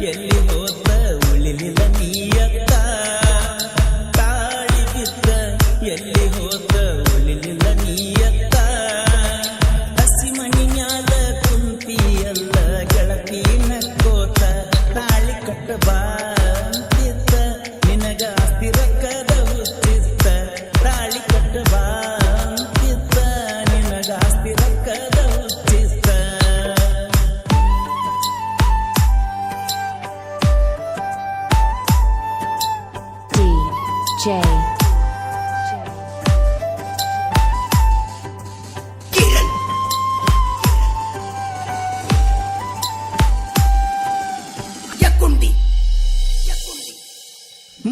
ಎಲ್ಲಿ ಹೋತ ಉಳಿಲಿಲ್ಲ ನೀಯತ್ತ ತಾಳಿ ಬಿದ್ದ ಎಲ್ಲಿ ಹೋತ ಉಳಿಲಿಲ್ಲ ನೀಯತ್ತ ಹಸಿ ಮಣಿಯಾದ ಕುಂತಿಯಲ್ಲ ಗೆಳತಿ ನಕ್ಕೋತ ತಾಳಿ ಕಟ್ಟಬಾ ಅಂತಿತ್ತ ನಿನಗ ಆಸ್ತಿ ರೊಕ್ಕದ ಹುಚ್ಚಿತ್ತ ತಾಳಿ ಕಟ್ಟಬಾ ಅಂತಿತ್ತ ನಿನಗ ಆಸ್ತಿ ರೊಕ್ಕದ ಹುಚ್ಚಿತ್ತ DJ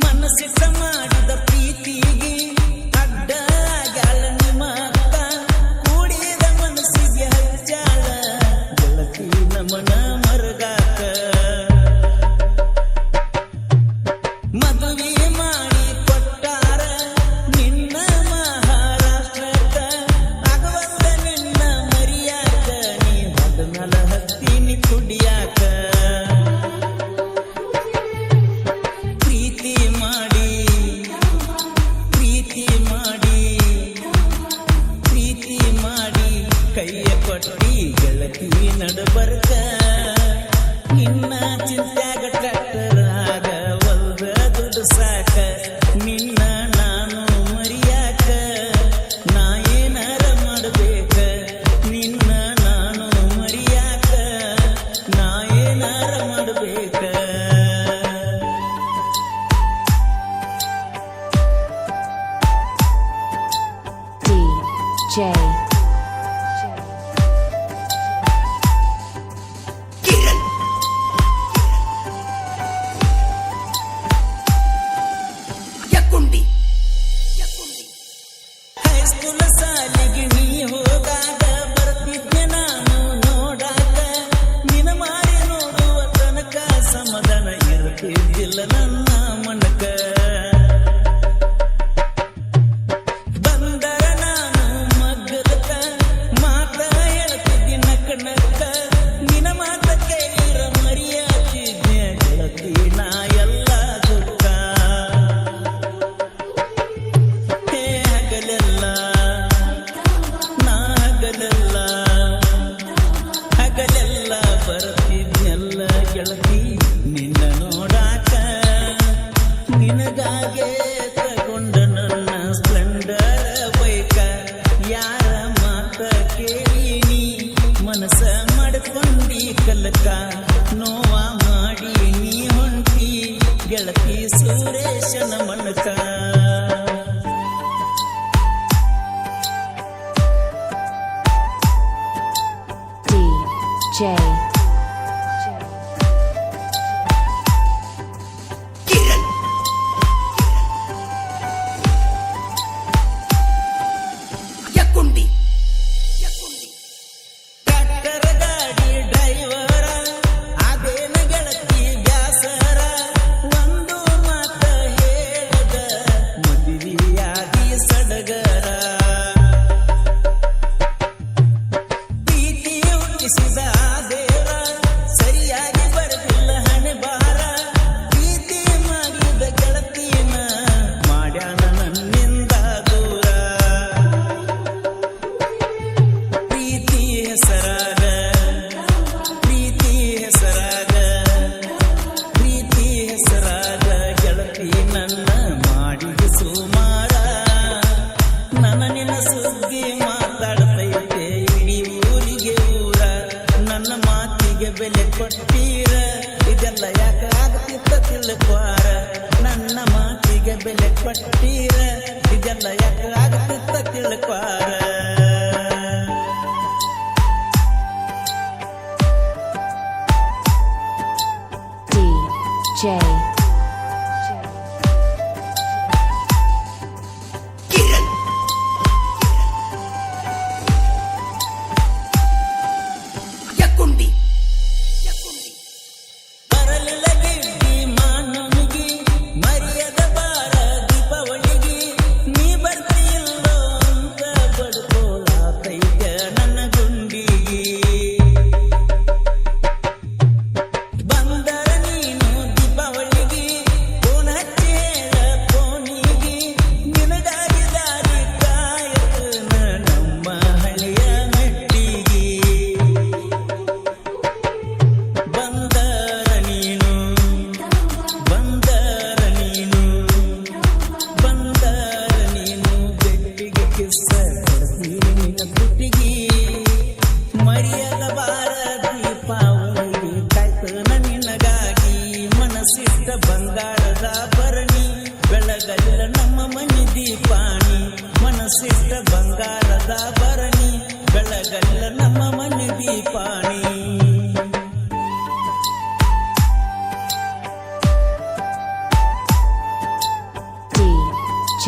ಮನಸ್ಸಿಟ್ಟ ಮಾಡಿದ ಪ್ರೀತಿಗೆ ಅಡ್ಡ ಆಗ್ಯಾಳ ನಿಮ್ಮತ್ತ ಕೂಡಿದ ಮನಸ್ಸಿಗೆ ಹಚ್ಚಾಳ ಗೆಳತಿ ನಮನ ಮರಗಾಕ ಮದುವೆ ಮಾಡಿ ಕೊಟ್ಟಾರ ನಿನ್ನ ಮಹಾರಾಷ್ಟ್ರಕ್ಕ ಆಗವಲ್ಲ ನಿನ್ನ ಮರಿಯಾಕ ನೀ ಮದನಲ ಹತ್ತೀನಿ ಕುಡಿಯಾಕ ಪ್ರೀತಿ ಮಾಡಿ ಕೈಯ ಕೊಟ್ಟಿ ಗೆಳತಿ ನಡಬರ್ಕ ನಿನ್ನ ಚಿಂತ್ಯಾಗ ಟ್ರ್ಯಾಕ್ಟರ್ ಆಗ ಒಲ್ದ ದುಡ್ಡು ಸಾಕ ನಿನ್ನ ನಾನು ಮರಿಯಾಕ ನಾ ಏನಾರ ಮಾಡಬೇಕ ನಿನ್ನ ನಾನು ಮರಿಯಾಕ ನಾ ಏನಾರ ಮಾಡಬೇಕ DJ ಹೈಸ್ಕೂಲ್ ಸಾಲಿಗೆ ನೀ ಹೋದಾಗ ಬರ್ತಿದ್ದೆ ನಾನು ನೋಡಾಕ ನಿನ ಮಾರಿ ನೋಡುವ ತನಕ ಸಮಾಧಾನ ಇರ್ತಿದ್ದಿಲ್ಲ ನನ್ನ ಮನಕ ಬಂದರ ನಾನು ಮಗ್ಗದಕ ಮಾತ ಹೇಳ್ತಿದ್ದಿ ನಕ್ಕ ನಕ್ಕ ನಿನ ಮಾತ ಕೇಳಿರ ಮರಿಯಾತಿದ್ದೆ ಗೆಳತಿ ನಾ ಎಲ್ಲ ದುಃಖ ಹೇ ಹಗಲೆಲ್ಲ ನಾ ಹಗಲೆಲ್ಲ ಬರ್ತಿದ್ನೆಲ್ಲ ಗೆಳತಿ ನಿನ್ನ ನೋಡಾಕ ನಿನಗಾಗೆ ತಗೊಂಡ ನನ್ನ ಸ್ಪ್ಲೆಂಡರ್ ಬೈಕ ಯಾರ ಮಾತ ಕೇಳಿನಿ ಮನಸ್ಸ ಮಾಡ್ಕೊಂಡಿ ಕಲಕ ನೋವ ಮಾಡಿ ನೀ ಹೊಂಟಿ ಗೆಳತಿ ಸುರೇಶನ ಮನಕ DJ ಟ್ರ್ಯಾಕ್ಟರ್ ಗಾಡಿ ಡ್ರೈವರ ಅದೇನ ಗೆಳತಿ ಬ್ಯಾಸರ ಒಂದು ಮಾತ ಹೇಳದ ಮದುವೆಯಾಗಿ ಸಡಗರ ಪ್ರೀತಿ ಹುಟ್ಟಿಸಿದ ದೇವ ಸರಿಯಾಗಿ ಬರಲಿಲ್ಲ ಹಣೆ ಬಾರ ಪ್ರೀತಿ ಮಾಡಿದ ಗೆಳತಿನ ಮಾಡ್ಯಾನ ನನ್ನಿಂದ ದೂರ ಪ್ರೀತಿ ಹೆಸರಾಗ ಗೆಳತಿ ನನ್ನ ಮಾಡಿದ ಸುಮಾರ ನನ್ನ ನಿನ್ನ ಸುದ್ದಿ ಮಾತಾಡ್ತೈತೆ ಇಡೀ ಊರಿಗೆ ಊರ ನನ್ನ ಮಾತಿಗೆ ಬೆಲೆ ಕೊಟ್ಟೀರ ಇದೆಲ್ಲ ಯಾಕೆ ಆಗ್ತಿತ್ತ ತಿಳ್ಕ್ವಾರ ನನ್ನ ಮಾತಿಗೆ ಬೆಲೆ ಕೊಟ್ಟೀರ ಇದೆಲ್ಲ ಯಾಕೆ ಆಗ್ತಿತ್ತ ತಿಳ್ಕ್ವಾರ DJ ಬರಲಿಲ್ಲ ಗಿಡ್ಡಿ ಮಾನವನಿಗೆ ಮರ್ಯಾದ ಬಾರ ದೀಪಾವಳಿಗೆ ನೀ ಬರ್ತಿಲ್ಲೋ ಅಂತ ಬಡ್ಕೋಲಾತೈತೆ ನನ್ನ ಗುಂಡಿಗೆ ಬಂದರ ನೀ ಮನಸ್ಸಿಟ್ಟ ಬಂಗಾರದ ಭರಣಿ ಬೆಳಗಲ್ಲ ನಮ್ಮ ಮನೆ ದೀಪಾಣಿ ಮನಸ್ಸಿಟ್ಟ ಬಂಗಾರದ ಭರಣಿ ಬೆಳಗಲ್ಲ ನಮ್ಮ ಮನೆ ದೀಪಾಣಿ DJ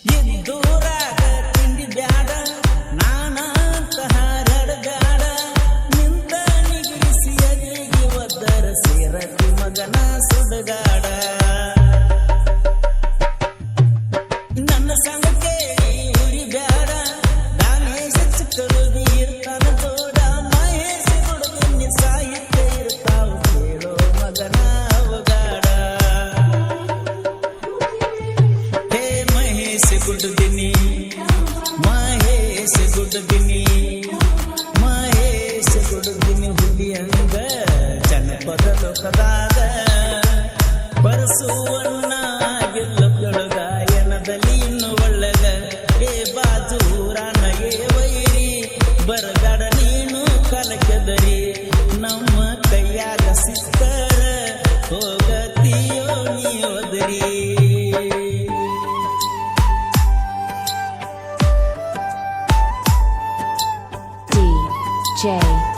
ಎದ್ದೂರಾಗ ತಿಂಡಿ ಬ್ಯಾಡ ನಾನಂತ ಹಾರಾಡ ಬ್ಯಾಡ ನಿಂತ ನಿಗಿರಿಸಿ ಅದಿಗಿ ಒದ್ದರ ಸೇರತಿ ಮಗನ ಸುಡಗಾಡ ನನ್ನ ಸಂಗ ಕೇಳಿ ಉರಿ ಬ್ಯಾಡ ದಾನೇಶ ಚಿಕ್ಕರುದಿ ಇರ್ತಾನ ತೋಡ ಮಹೇಶ ಹುಡುಗನಿ ಸಾಹಿತ್ಯ ಇರ್ತಾವ ಕೇಳೋ ಮಗನ ಅವಗಾಡ ಹೇ ಮಹೇಶ ಗುಡ್ದಿನಿ ಮಹೇಶ ಗುಡ್ದಿನಿ ಮಹೇಶ ಗುಡ್ದಿನಿ ಹುಲಿಯಂಗ ಜನಪದ ಲೋಕದಾಗ ಬರಸುವಣ್ಣ ಗೆಲ್ಲೊಳಗಾಯನದಲ್ಲಿ ಇನ್ನು ಒಳ್ಳಗ ಹೇ ಬಾಜೂರಾನ ಏ ವೈರಿ ಬರಗಾಡ ನೀನು ಕಲಕೆದರಿ ನಮ್ಮ ಕೈಯಾಗ ಸಿಕ್ಕರ ಹೋಗತೀಯೋ ನೀ ಒದರಿ DJ